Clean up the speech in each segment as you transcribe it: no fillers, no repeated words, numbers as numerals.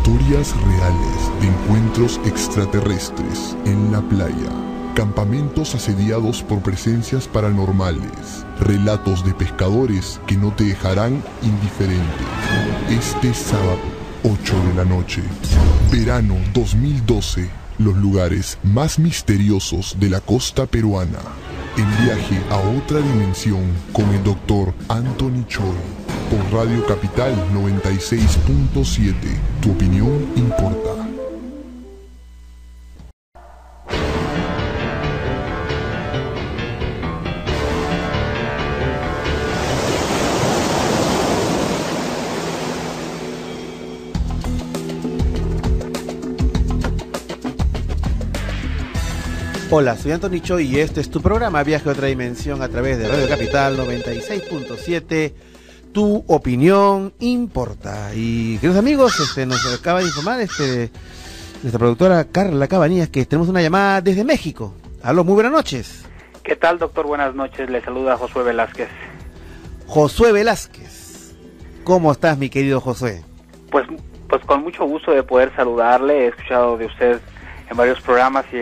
Historias reales de encuentros extraterrestres en la playa. Campamentos asediados por presencias paranormales. Relatos de pescadores que no te dejarán indiferente. Este sábado, 8 de la noche. Verano 2012. Los lugares más misteriosos de la costa peruana. En viaje a otra dimensión con el Dr. Anthony Choi. Por Radio Capital 96.7. Tu opinión importa. Hola, soy Anthony Choi y este es tu programa Viaje a otra dimensión a través de Radio Capital 96.7. Tu opinión importa. Y queridos amigos, nos acaba de informar nuestra productora Carla Cabanillas que tenemos una llamada desde México. Aló, muy buenas noches. ¿Qué tal, doctor? Buenas noches. Le saluda Josué Velázquez. Josué Velázquez. ¿Cómo estás, mi querido Josué? Pues con mucho gusto de poder saludarle. He escuchado de usted en varios programas y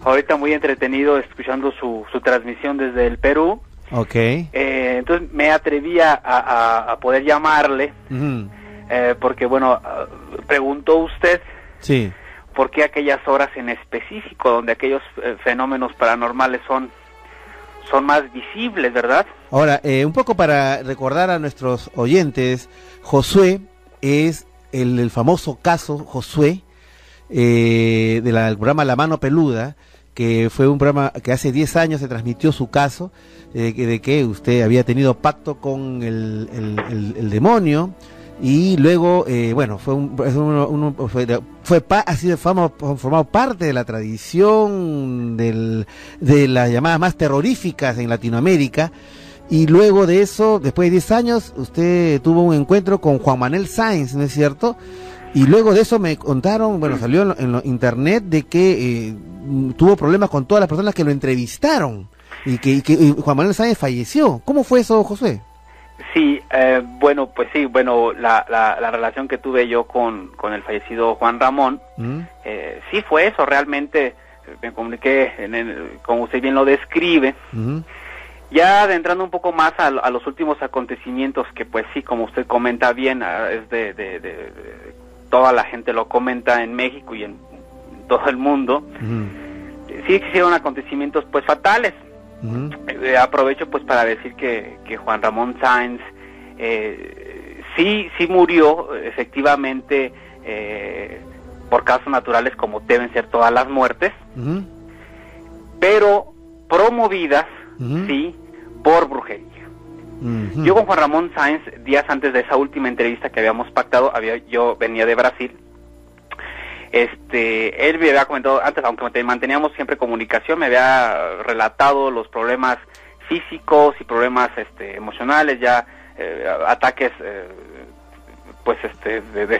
ahorita muy entretenido escuchando su transmisión desde el Perú. Ok. Entonces me atreví a poder llamarle, porque bueno, preguntó usted por qué aquellas horas en específico donde aquellos fenómenos paranormales son más visibles, ¿verdad? Ahora, un poco para recordar a nuestros oyentes, Josué es el famoso caso Josué del programa La Mano Peluda, que fue un programa que hace 10 años se transmitió su caso, de que usted había tenido pacto con el demonio, y luego, bueno, ha sido formado parte de la tradición de las llamadas más terroríficas en Latinoamérica. Y luego de eso, después de 10 años, usted tuvo un encuentro con Juan Manuel Sáenz, ¿no es cierto? Y luego de eso me contaron, bueno, salió en internet de que tuvo problemas con todas las personas que lo entrevistaron y que Juan Manuel Sáenz falleció. ¿Cómo fue eso, José? Sí, bueno, la relación que tuve yo con el fallecido Juan Ramón, sí fue eso, realmente me comuniqué, como usted bien lo describe, ya adentrando un poco más a los últimos acontecimientos que pues sí, como usted comenta bien, es de toda la gente lo comenta en México y en todo el mundo. Sí existieron acontecimientos pues fatales. Aprovecho pues para decir que Juan Ramón Sáenz sí murió efectivamente por causas naturales, como deben ser todas las muertes, pero promovidas sí por brujería. Yo con Juan Ramón Sáenz, días antes de esa última entrevista que habíamos pactado, yo venía de Brasil. Él me había comentado antes, aunque manteníamos siempre comunicación, me había relatado los problemas físicos y problemas emocionales, ya ataques de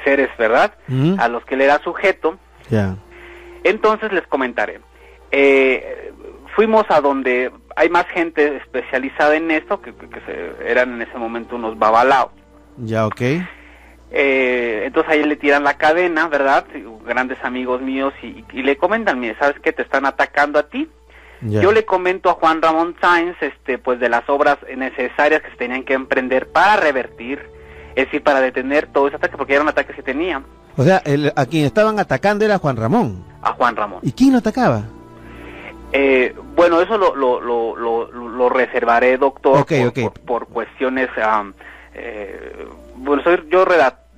seres, ¿verdad? A los que él era sujeto. Entonces les comentaré. Fuimos a donde hay más gente especializada en esto, que eran en ese momento unos babalaos. Entonces ahí le tiran la cadena, ¿verdad? Grandes amigos míos y le comentan, mire, ¿sabes qué? Te están atacando a ti. Yo le comento a Juan Ramón Sáenz, pues de las obras necesarias que se tenían que emprender para revertir, es decir, para detener todo ese ataque, porque eran ataques que tenía. O sea, a quien estaban atacando era Juan Ramón. A Juan Ramón. ¿Y quién lo atacaba? Bueno, eso lo reservaré, doctor, por cuestiones, bueno, estoy yo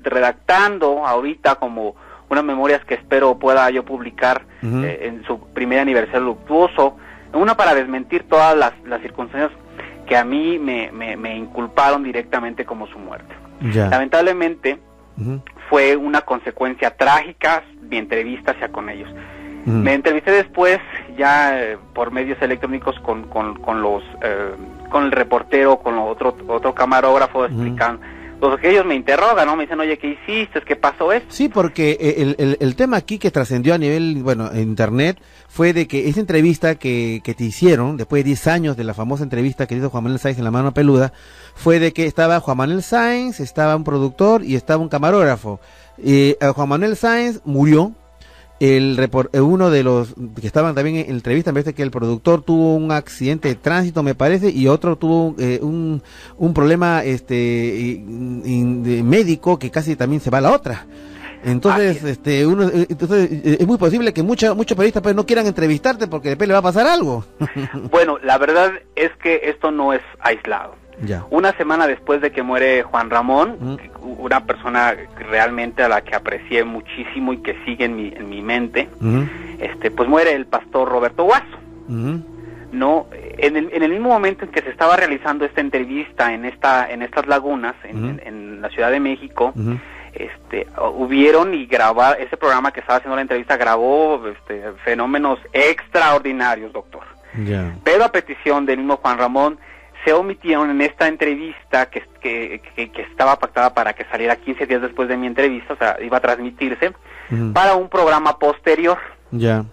redactando ahorita como unas memorias que espero pueda yo publicar en su primer aniversario luctuoso, una para desmentir todas las circunstancias que a mí me inculparon directamente como su muerte. Lamentablemente fue una consecuencia trágica mi entrevista hacia con ellos. Me entrevisté después ya por medios electrónicos con el reportero, con otro camarógrafo, explicando. Los que ellos me interrogan, ¿no? Me dicen, oye, ¿qué hiciste? ¿Qué pasó esto? Sí, porque el tema aquí que trascendió a nivel, bueno, en internet, fue de que esa entrevista que te hicieron, después de 10 años de la famosa entrevista que hizo Juan Manuel Sáenz en La Mano Peluda, fue de que estaba Juan Manuel Sáenz, estaba un productor y estaba un camarógrafo. Juan Manuel Sáenz murió. Uno de los que estaban también en la entrevista me parece que el productor tuvo un accidente de tránsito, me parece, y otro tuvo un problema médico que casi también se va a la otra. Entonces, es muy posible que muchos periodistas pues no quieran entrevistarte porque después le va a pasar algo. Bueno, la verdad es que esto no es aislado. Ya. Una semana después de que muere Juan Ramón, una persona realmente a la que aprecié muchísimo y que sigue en mi mente, pues muere el pastor Roberto Guaso. No, en el mismo momento en que se estaba realizando esta entrevista en estas lagunas en la Ciudad de México, hubieron y grabar ese programa que estaba haciendo la entrevista grabó fenómenos extraordinarios, doctor. Yeah. Pero a petición del mismo Juan Ramón se omitieron en esta entrevista que estaba pactada para que saliera 15 días después de mi entrevista, o sea, iba a transmitirse para un programa posterior. Ya.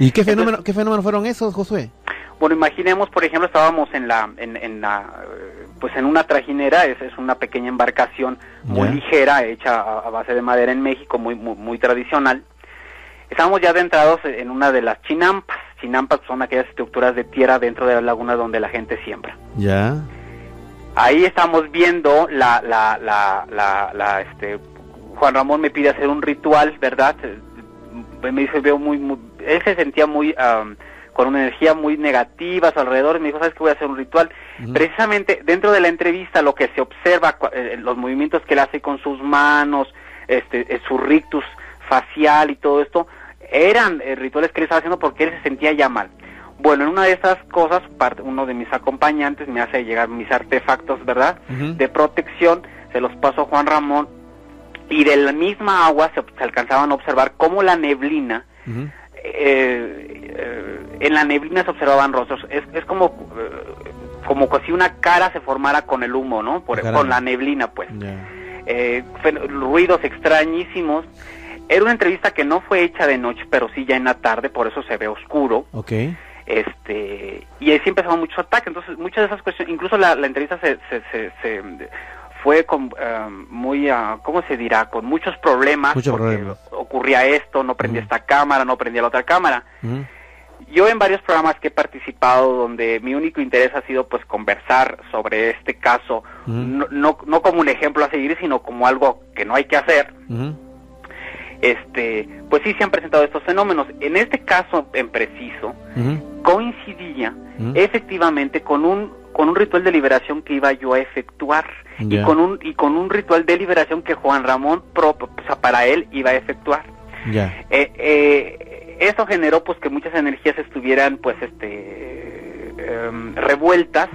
¿Y qué fenómenos fueron esos, Josué? Bueno, imaginemos, por ejemplo, estábamos en una trajinera, es una pequeña embarcación muy ligera, hecha a base de madera en México, muy tradicional. Estábamos ya adentrados en una de las chinampas. Chinampas son aquellas estructuras de tierra dentro de las lagunas donde la gente siembra. Ya. Ahí estamos viendo Juan Ramón me pide hacer un ritual, ¿verdad? Me dice, él se sentía muy con una energía muy negativa a su alrededor, y me dijo, ¿sabes qué? Voy a hacer un ritual. Precisamente dentro de la entrevista lo que se observa, los movimientos que él hace con sus manos, su rictus facial y todo esto, eran rituales que él estaba haciendo porque él se sentía ya mal. Bueno, en una de esas cosas, uno de mis acompañantes me hace llegar mis artefactos, ¿verdad? De protección, se los pasó a Juan Ramón, y de la misma agua se alcanzaban a observar cómo la neblina, en la neblina se observaban rostros. Es como si una cara se formara con el humo, ¿no? Con la neblina, pues. Ruidos extrañísimos. Era una entrevista que no fue hecha de noche, pero sí ya en la tarde, por eso se ve oscuro. Okay. Y ahí sí empezaron muchos ataques. Entonces, muchas de esas cuestiones, incluso la entrevista se fue con ¿cómo se dirá? Con muchos problemas. Ocurría esto, no prendía esta cámara, no prendía la otra cámara. Yo en varios programas que he participado, donde mi único interés ha sido pues conversar sobre este caso, no como un ejemplo a seguir, sino como algo que no hay que hacer. Pues sí se han presentado estos fenómenos. En este caso en preciso, coincidía efectivamente con un ritual de liberación que iba yo a efectuar, y con un ritual de liberación que Juan Ramón para él iba a efectuar. Eso generó pues que muchas energías estuvieran pues revueltas.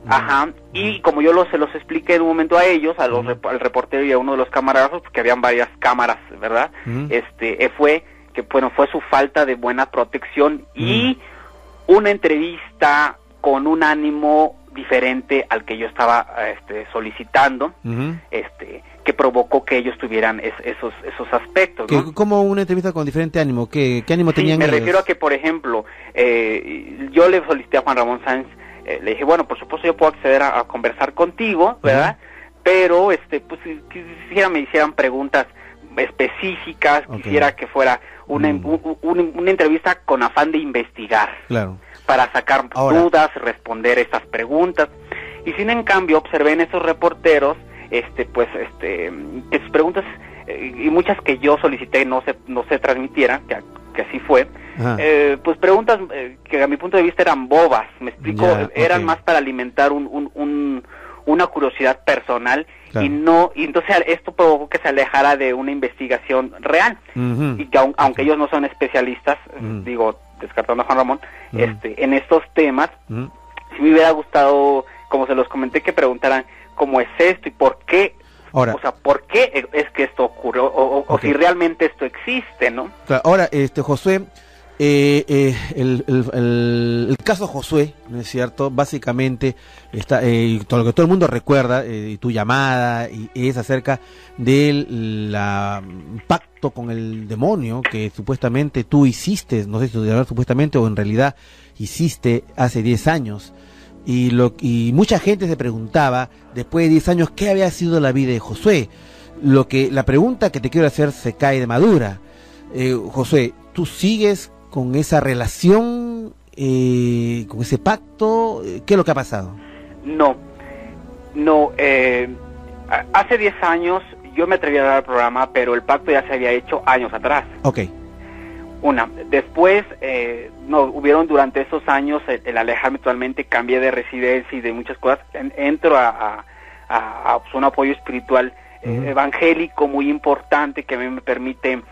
Ajá. Y como yo se los expliqué en un momento a ellos, al reportero y a uno de los camarazos, porque habían varias cámaras, ¿verdad? Fue su falta de buena protección y una entrevista con un ánimo diferente al que yo estaba solicitando, que provocó que ellos tuvieran esos aspectos, ¿no? ¿Cómo una entrevista con diferente ánimo? ¿Qué ánimo tenían ellos? Me refiero a que, por ejemplo, yo le solicité a Juan Ramón Sáenz, le dije, bueno, por supuesto yo puedo acceder a conversar contigo, ¿verdad? Pero, pues, quisiera me hicieran preguntas específicas, quisiera que fuera una entrevista con afán de investigar. Claro. Para sacar dudas, responder estas preguntas. Y sin en cambio observé en esos reporteros, que sus preguntas, y muchas que yo solicité no se transmitieran, que así fue, pues preguntas que a mi punto de vista eran bobas, me explico, eran más para alimentar una curiosidad personal, y entonces esto provocó que se alejara de una investigación real, y que aunque ellos no son especialistas, digo, descartando a Juan Ramón, en estos temas, si me hubiera gustado, como se los comenté, que preguntaran cómo es esto y por qué. Ahora, o sea, ¿por qué es que esto ocurrió? O si realmente esto existe, ¿no? Claro, ahora, Josué, el caso Josué, ¿no es cierto? Básicamente está, todo lo que todo el mundo recuerda, tu llamada, y es acerca del pacto con el demonio que supuestamente tú hiciste, no sé si supuestamente o en realidad hiciste hace 10 años. Y mucha gente se preguntaba, después de 10 años, ¿qué había sido la vida de Josué? la pregunta que te quiero hacer se cae de madura. José, ¿tú sigues con esa relación, con ese pacto? ¿Qué es lo que ha pasado? No, hace 10 años yo me atreví a dar el programa, pero el pacto ya se había hecho años atrás. Ok. Después, hubieron durante esos años el alejarme totalmente, cambié de residencia y de muchas cosas, entro a un apoyo espiritual evangélico muy importante que a mí me permite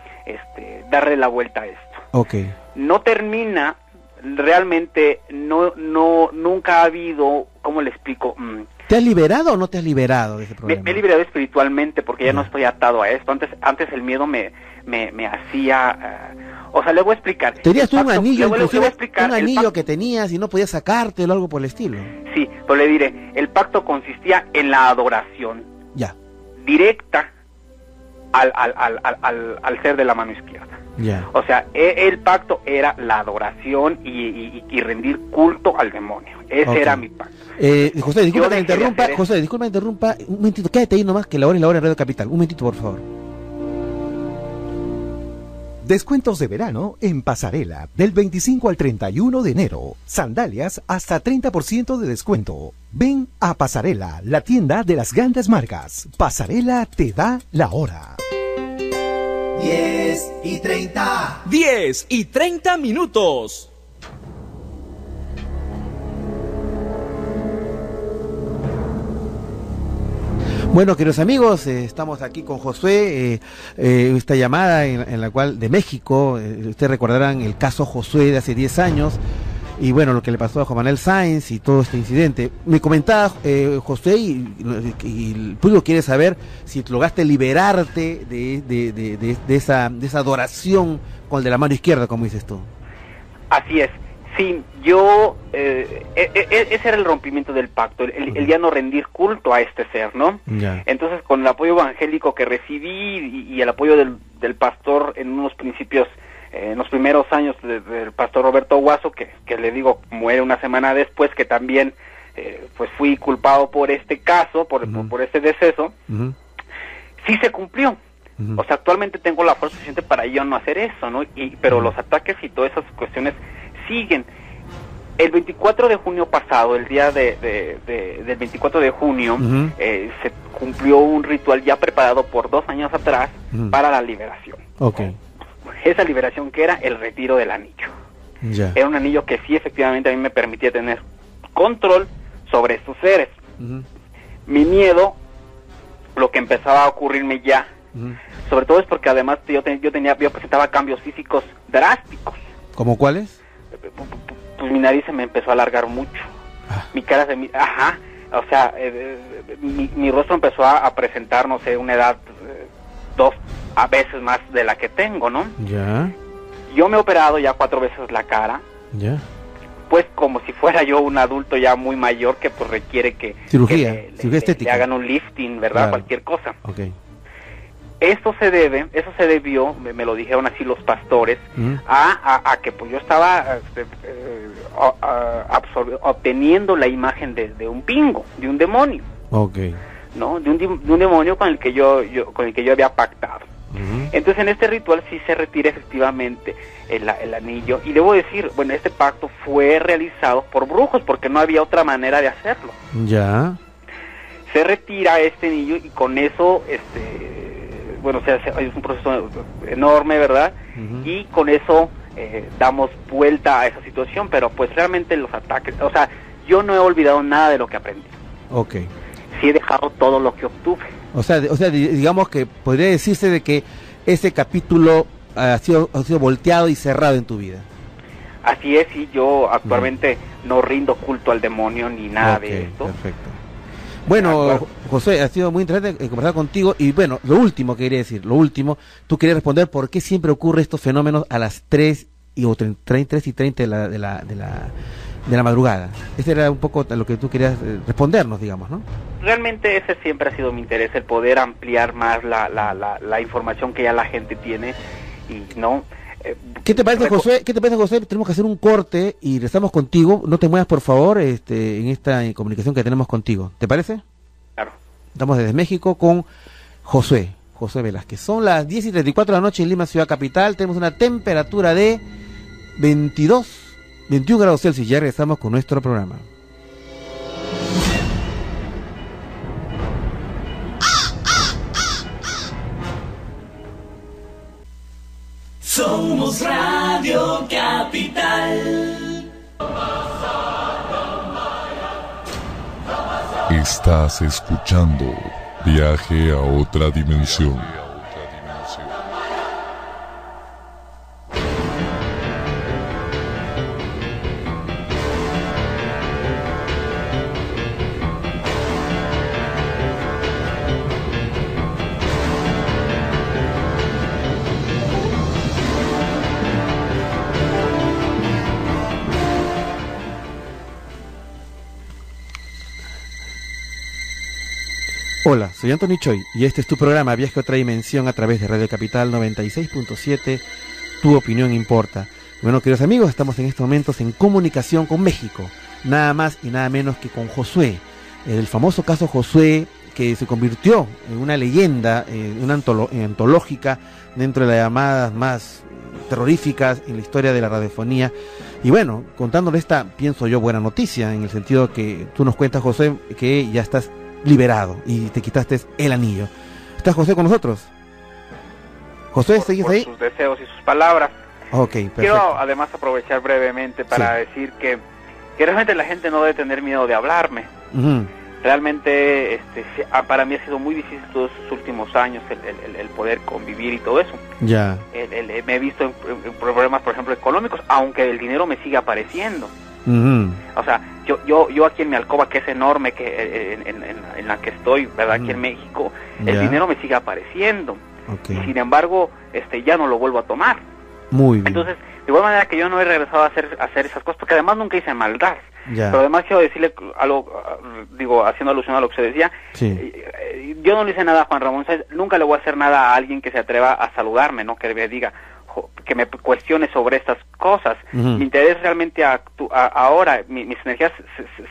darle la vuelta a esto. Okay. No termina, realmente nunca ha habido, ¿cómo le explico? ¿Te has liberado o no te has liberado de ese problema? Me he liberado espiritualmente porque ya no estoy atado a esto. Antes el miedo me hacía... le voy a explicar. ¿Tenías tú un anillo, que tenías y no podías sacártelo o algo por el estilo? Sí, pero le diré, el pacto consistía en la adoración. Ya. Directa al ser de la mano izquierda. Ya. O sea, el pacto era la adoración y rendir culto al demonio. Ese era mi pacto. José, disculpa que me interrumpa. Un momentito, quédate ahí nomás, que la hora es la hora en Radio Capital. Un momentito, por favor. Descuentos de verano en Pasarela, del 25 al 31 de enero. Sandalias hasta 30% de descuento. Ven a Pasarela, la tienda de las grandes marcas. Pasarela te da la hora. 10:30. 10:30 minutos. Bueno, queridos amigos, estamos aquí con Josué, esta llamada en la cual de México, ustedes recordarán el caso Josué de hace 10 años, y bueno, lo que le pasó a Juan Manuel Sáenz y todo este incidente. Me comentaba Josué, y el público quiere saber si lograste liberarte de esa adoración con el de la mano izquierda, como dices tú. Así es. Sí, yo, ese era el rompimiento del pacto, el ya no rendir culto a este ser, ¿no? Ya. Entonces, con el apoyo evangélico que recibí y el apoyo del pastor en unos principios, en los primeros años del pastor Roberto Guaso, que le digo, muere una semana después, que también, pues fui culpado por este caso, por este deceso, sí se cumplió. O sea, actualmente tengo la fuerza suficiente para yo no hacer eso, ¿no? Pero los ataques y todas esas cuestiones siguen. El 24 de junio pasado, el día del 24 de junio, se cumplió un ritual ya preparado por 2 años atrás para la liberación. Okay. Esa liberación que era el retiro del anillo. Ya. Era un anillo que sí efectivamente a mí me permitía tener control sobre estos seres. Mi miedo, lo que empezaba a ocurrirme ya, sobre todo es porque además yo presentaba cambios físicos drásticos. ¿Cómo cuáles? Pues mi nariz se me empezó a alargar mucho. Mi cara o sea, mi rostro empezó a presentar, no sé, una edad 2 a veces más de la que tengo, ¿no? Ya. Yo me he operado ya 4 veces la cara. Ya. Pues como si fuera yo un adulto ya muy mayor que pues requiere que cirugía estética, le hagan un lifting, ¿verdad? Claro. Cualquier cosa. Okay. Eso se debió, me lo dijeron así los pastores, a que pues yo estaba obteniendo la imagen de un pingo, de un demonio. Okay. ¿No? De un demonio con el que yo había pactado. Entonces en este ritual sí se retira efectivamente el anillo, y debo decir, bueno, este pacto fue realizado por brujos porque no había otra manera de hacerlo. Ya. Se retira este anillo y con eso bueno, o sea, es un proceso enorme, ¿verdad? Y con eso damos vuelta a esa situación, pero pues realmente los ataques, o sea, yo no he olvidado nada de lo que aprendí. Okay. Sí he dejado todo lo que obtuve. O sea, digamos que podría decirse de que ese capítulo ha sido volteado y cerrado en tu vida. Así es, y yo actualmente no rindo culto al demonio ni nada de esto. Perfecto. Bueno, José, ha sido muy interesante conversar contigo, y bueno, lo último que quería decir, tú querías responder por qué siempre ocurre estos fenómenos a las 3:30 de la madrugada. Ese era un poco lo que tú querías respondernos, digamos, ¿no? Realmente ese siempre ha sido mi interés, el poder ampliar más la información que ya la gente tiene, y no... ¿Qué te parece, José? Tenemos que hacer un corte y regresamos contigo. No te muevas, por favor, en esta comunicación que tenemos contigo. ¿Te parece? Claro. Estamos desde México con Josué Velázquez. Son las 10:34 de la noche en Lima, ciudad capital. Tenemos una temperatura de 21 grados Celsius. Ya regresamos con nuestro programa. Somos Radio Capital. Estás escuchando Viaje a otra dimensión. Hola, soy Anthony Choi y este es tu programa Viaje a otra dimensión a través de Radio Capital 96.7. Tu opinión importa. Bueno, queridos amigos, estamos en estos momentos en comunicación con México, nada más y nada menos que con Josué, el famoso caso Josué, que se convirtió en una leyenda, una antológica dentro de las llamadas más terroríficas en la historia de la radiofonía. Y bueno, contándole esta, pienso yo, buena noticia, en el sentido que tú nos cuentas, José, que ya estás liberado y te quitaste el anillo. ¿Está José con nosotros? José, ¿seguís ahí? Sus deseos y sus palabras. Ok, perfecto. Quiero además aprovechar brevemente para decir que realmente la gente no debe tener miedo de hablarme. Realmente para mí ha sido muy difícil todos estos últimos años el poder convivir y todo eso. Ya. Me he visto en problemas, por ejemplo, económicos, aunque el dinero me sigue apareciendo. O sea, yo aquí en mi alcoba, que es enorme, que en la que estoy, ¿verdad? Aquí en México, el dinero me sigue apareciendo. Okay. Y sin embargo, ya no lo vuelvo a tomar. Muy bien. Entonces, de igual manera que yo no he regresado a hacer esas cosas, porque además nunca hice maldad. Ya. Pero además quiero decirle algo, haciendo alusión a lo que se decía, yo no le hice nada a Juan Ramón Sáenz, nunca le voy a hacer nada a alguien que se atreva a saludarme, ¿no? Que me diga, que me cuestione sobre estas cosas. Mi interés realmente ahora, mis energías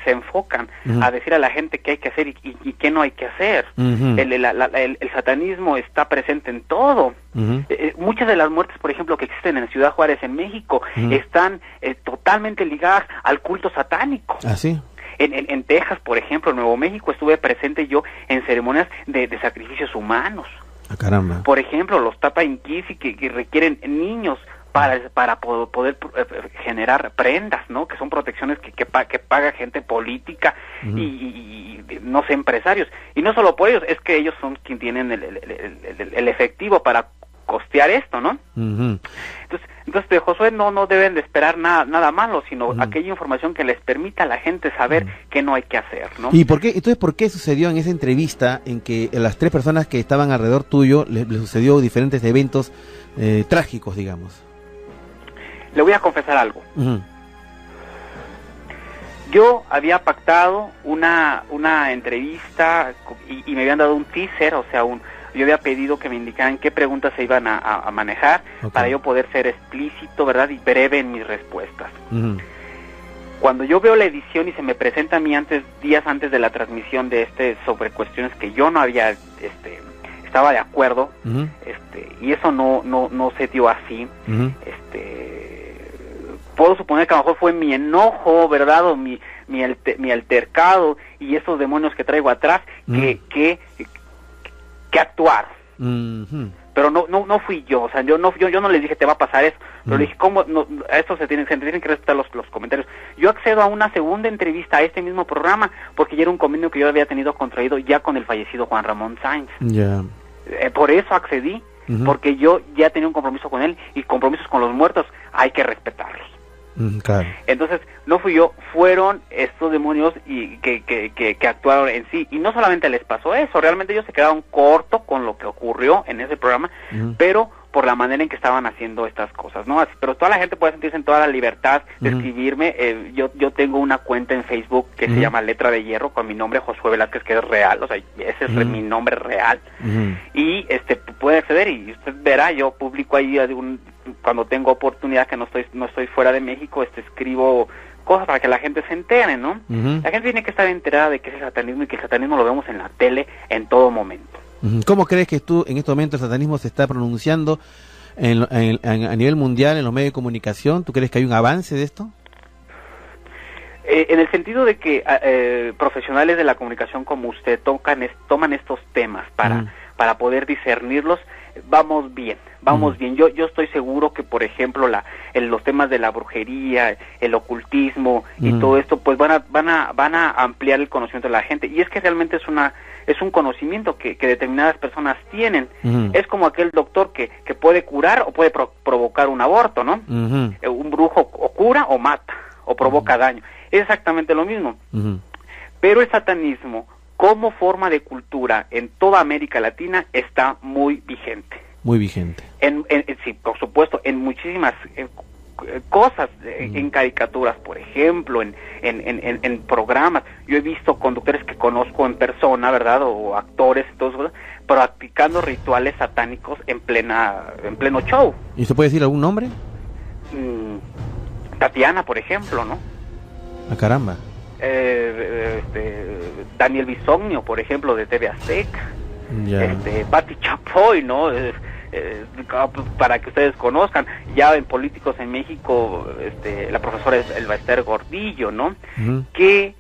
se enfocan a decir a la gente qué hay que hacer y qué no hay que hacer. El satanismo está presente en todo. Muchas de las muertes, por ejemplo, que existen en Ciudad Juárez, en México, están totalmente ligadas al culto satánico. ¿Ah, sí? En Texas, por ejemplo, en Nuevo México, estuve presente yo en ceremonias de sacrificios humanos. Ah, caramba. Por ejemplo, los Tapa Inquisi que requieren niños para poder generar prendas, ¿no? Que son protecciones que paga gente política y no sé, empresarios. Y no solo por ellos, es que ellos son quienes tienen el efectivo para costear esto, ¿no? Entonces de Josué no deben de esperar nada malo, sino aquella información que les permita a la gente saber qué no hay que hacer, ¿no? ¿Y por qué? Entonces, ¿por qué sucedió en esa entrevista en que las tres personas que estaban alrededor tuyo le sucedió diferentes eventos trágicos, digamos? Le voy a confesar algo. Yo había pactado una entrevista y me habían dado un teaser, o sea, yo había pedido que me indicaran qué preguntas se iban a manejar para yo poder ser explícito, ¿verdad? Y breve en mis respuestas. Cuando yo veo la edición y se me presenta a mí días antes de la transmisión de sobre cuestiones que yo no había, estaba de acuerdo, y eso no se dio así, puedo suponer que a lo mejor fue mi enojo, ¿verdad? O mi altercado y esos demonios que traigo atrás que actuaron. Pero no fui yo, o sea, yo no les dije te va a pasar eso, pero le dije, ¿cómo? No, a esto se tienen que respetar los comentarios. Yo accedo a una segunda entrevista a este mismo programa porque ya era un convenio que yo había tenido contraído ya con el fallecido Juan Ramón Sáenz. Por eso accedí, porque yo ya tenía un compromiso con él, y compromisos con los muertos hay que respetarlos. Claro. Entonces, no fui yo, fueron estos demonios y que actuaron en sí, y no solamente les pasó eso, realmente ellos se quedaron cortos con lo que ocurrió en ese programa, pero por la manera en que estaban haciendo estas cosas, ¿no? Pero toda la gente puede sentirse en toda la libertad de escribirme. Yo tengo una cuenta en Facebook que se llama Letra de Hierro, con mi nombre, Josué Velázquez, que es real, o sea, ese es mi nombre real, y puede acceder y usted verá, yo publico ahí cuando tengo oportunidad, que no estoy fuera de México, escribo cosas para que la gente se entere, ¿no? La gente tiene que estar enterada de que es el satanismo, y que el satanismo lo vemos en la tele en todo momento. ¿Cómo crees que tú en este momento el satanismo se está pronunciando a nivel mundial en los medios de comunicación? ¿Tú crees que hay un avance de esto? En el sentido de que profesionales de la comunicación como usted toman estos temas para poder discernirlos, vamos bien. Yo estoy seguro que, por ejemplo, los temas de la brujería, el ocultismo y todo esto, pues van a ampliar el conocimiento de la gente. Y es que realmente es un conocimiento que determinadas personas tienen. Es como aquel doctor que puede curar o puede provocar un aborto, ¿no? Un brujo o cura o mata o provoca daño. Es exactamente lo mismo. Pero el satanismo, como forma de cultura en toda América Latina, está muy vigente. Muy vigente. Sí, por supuesto, en muchísimas cosas, en caricaturas, por ejemplo, en programas. Yo he visto conductores que conozco en persona, ¿verdad? O actores, todos, practicando rituales satánicos en pleno show. ¿Y se puede decir algún nombre? Tatiana, por ejemplo, ¿no? ¡Ah, caramba! Daniel Bisognio, por ejemplo, de TV Azteca. Ya. Pati Chapoy, ¿no? Para que ustedes conozcan, ya en políticos en México, la profesora Elba Ester Gordillo, ¿no? Que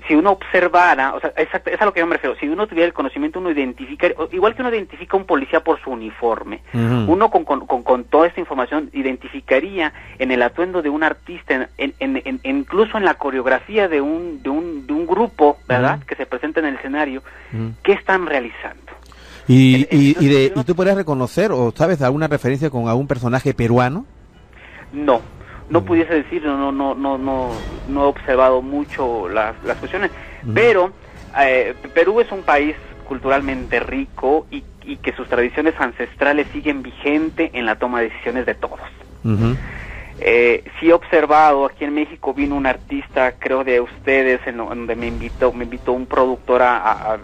si uno observara, o sea, es a lo que yo me refiero, si uno tuviera el conocimiento, uno identifica, igual que uno identifica a un policía por su uniforme, uno con toda esta información identificaría en el atuendo de un artista, incluso en la coreografía de un grupo, ¿verdad?, que se presenta en el escenario, qué están realizando. ¿Y tú podrías reconocer o sabes alguna referencia con algún personaje peruano? No pudiese decir, no he observado mucho las cuestiones, pero Perú es un país culturalmente rico y que sus tradiciones ancestrales siguen vigente en la toma de decisiones de todos. Sí he observado, aquí en México vino un artista, creo de ustedes, en donde me invitó un productor a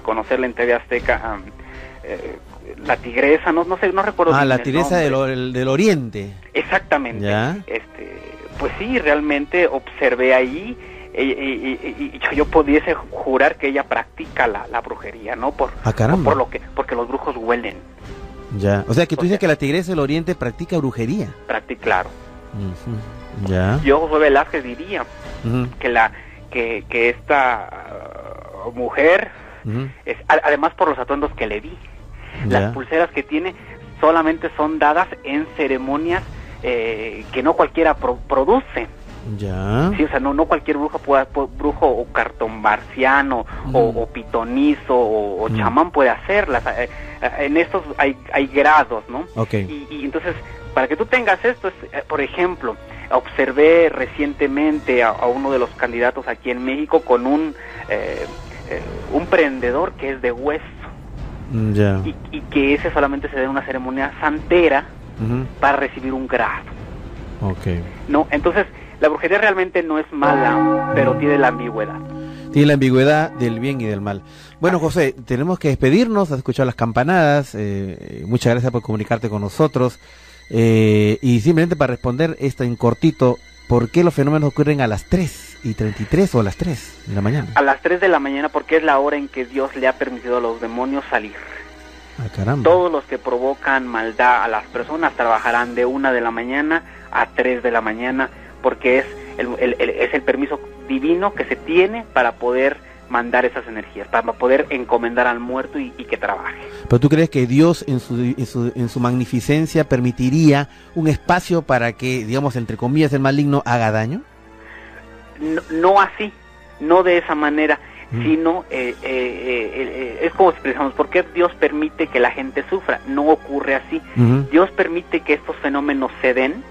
conocerla en TV Azteca, la tigresa, no recuerdo. La tigresa del Oriente. Exactamente. ¿Ya? Pues sí, realmente observé ahí y yo pudiese jurar que ella practica la brujería, ¿no? Porque los brujos huelen. Ya. O sea, que tú dices que la tigresa del Oriente practica brujería. Claro. Ya. Yo, José Velázquez, diría que esta mujer, además por los atuendos que le vi, las pulseras que tiene solamente son dadas en ceremonias que no cualquiera produce. Ya. Sí, o sea, no cualquier brujo o cartombarciano o pitonizo o chamán puede hacerlas. En estos hay grados, ¿no? Okay. Y entonces, para que tú tengas esto, por ejemplo, observé recientemente a uno de los candidatos aquí en México con un prendedor que es de hueso. Ya. Y que ese solamente se da en una ceremonia santera para recibir un grado. Okay. No, entonces la brujería realmente no es mala, pero tiene la ambigüedad. Tiene la ambigüedad del bien y del mal. Bueno, José, tenemos que despedirnos, has escuchado las campanadas, muchas gracias por comunicarte con nosotros, y simplemente para responder esto en cortito, ¿por qué los fenómenos ocurren a las 3:33 o a las 3 de la mañana? A las 3 de la mañana, porque es la hora en que Dios le ha permitido a los demonios salir. Ah, caramba. Todos los que provocan maldad a las personas trabajarán de 1 de la mañana a 3 de la mañana, porque es el permiso divino que se tiene para poder mandar esas energías, para poder encomendar al muerto y que trabaje. ¿Pero tú crees que Dios en su magnificencia permitiría un espacio para que, digamos, entre comillas, el maligno haga daño? No así, no de esa manera, sino es como expresamos, ¿por qué Dios permite que la gente sufra? No ocurre así. Dios permite que estos fenómenos se den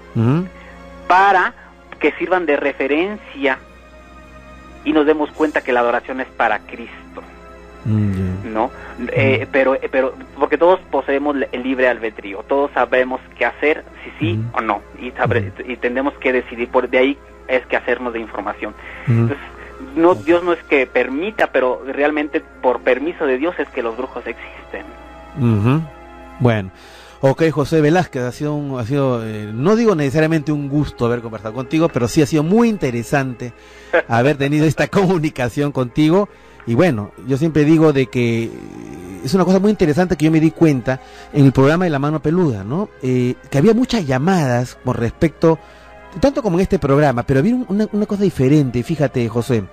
para que sirvan de referencia y nos demos cuenta que la adoración es para Cristo, ¿no? Pero porque todos poseemos el libre albedrío, todos sabemos qué hacer, si sí o no, y tendremos que decidir, por de ahí es que hacernos de información. Entonces, Dios no es que permita, pero realmente por permiso de Dios es que los brujos existen. Bueno. Ok, José Velázquez, ha sido no digo necesariamente un gusto haber conversado contigo, pero sí ha sido muy interesante haber tenido esta comunicación contigo Y bueno, yo siempre digo de que es una cosa muy interesante que yo me di cuenta en el programa de La Mano Peluda, ¿no? Que había muchas llamadas con respecto, tanto como en este programa, pero había una cosa diferente, fíjate, José,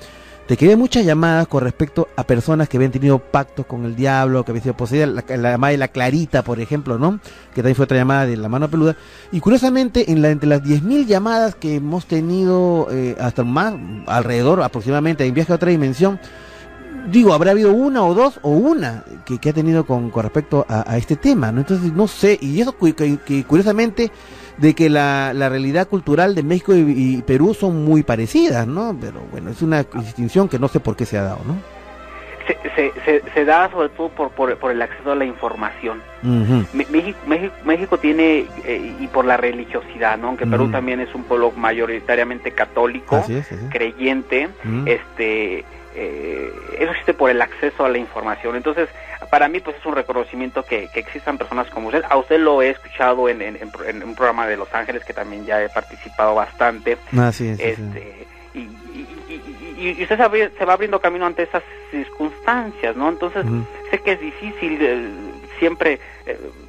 de que había muchas llamadas con respecto a personas que habían tenido pactos con el diablo, que habían sido poseídas, la llamada de la Clarita, por ejemplo, ¿no? Que también fue otra llamada de La Mano Peluda. Y curiosamente, entre las 10.000 llamadas que hemos tenido hasta más, alrededor aproximadamente, en Viaje a Otra Dimensión, digo, habrá habido una o dos o una que ha tenido con respecto a este tema, ¿no? Entonces, no sé, y eso que curiosamente de que la realidad cultural de México y Perú son muy parecidas, ¿no? Pero bueno, es una distinción que no sé por qué se ha dado, ¿no? Se da sobre todo por el acceso a la información. Uh-huh. México tiene, y por la religiosidad, ¿no? Aunque Perú Uh-huh. también es un pueblo mayoritariamente católico, Así es. creyente, Uh-huh. Eso existe por el acceso a la información. Entonces, para mí, pues es un reconocimiento que existan personas como usted. A usted lo he escuchado en un programa de Los Ángeles, que también ya he participado bastante. Así es. Y usted se va abriendo camino ante esas circunstancias, ¿no? Entonces, Uh-huh. sé que es difícil siempre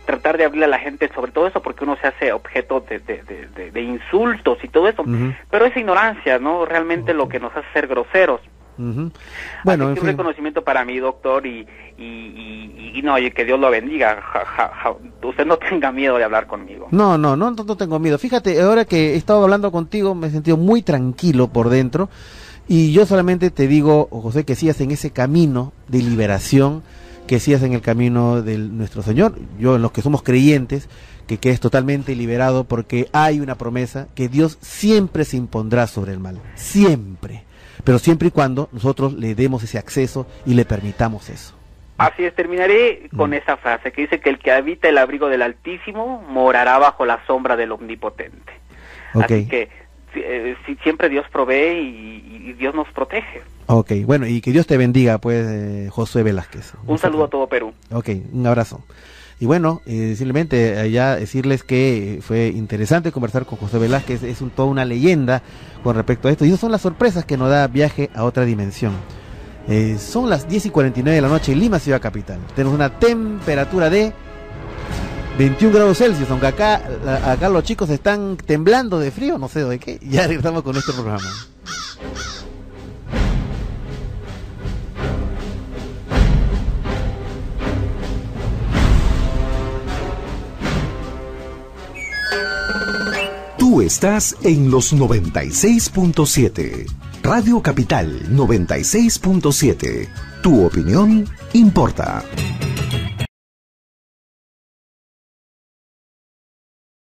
tratar de abrirle a la gente sobre todo eso, porque uno se hace objeto de insultos y todo eso, Uh-huh. pero es ignorancia, ¿no? Realmente lo que nos hace ser groseros. Uh-huh. Bueno, Así en que fin. un reconocimiento para mí, doctor, y no, y que Dios lo bendiga. Usted no tenga miedo de hablar conmigo. No tengo miedo. Fíjate, ahora que he estado hablando contigo me he sentido muy tranquilo por dentro y yo solamente te digo, José, que sigas en ese camino de liberación, que sigas en el camino de nuestro Señor. Yo, en los que somos creyentes, que quedes totalmente liberado porque hay una promesa que Dios siempre se impondrá sobre el mal. Siempre. Pero siempre y cuando nosotros le demos ese acceso y le permitamos eso. Así es, terminaré con esa frase que dice que el que habita el abrigo del Altísimo morará bajo la sombra del Omnipotente. Okay. Así que siempre Dios provee y Dios nos protege. Ok, bueno, y que Dios te bendiga, pues, Josué Velázquez. Un saludo a todo Perú. Ok, un abrazo. Y bueno, simplemente allá decirles que fue interesante conversar con José Velázquez, es toda una leyenda con respecto a esto. Y esas son las sorpresas que nos da Viaje a Otra Dimensión. Son las 10:49 de la noche en Lima, ciudad capital. Tenemos una temperatura de 21 grados Celsius, aunque acá los chicos están temblando de frío, no sé de qué. Ya regresamos con nuestro programa. Tú estás en los 96.7. Radio Capital 96.7. Tu opinión importa.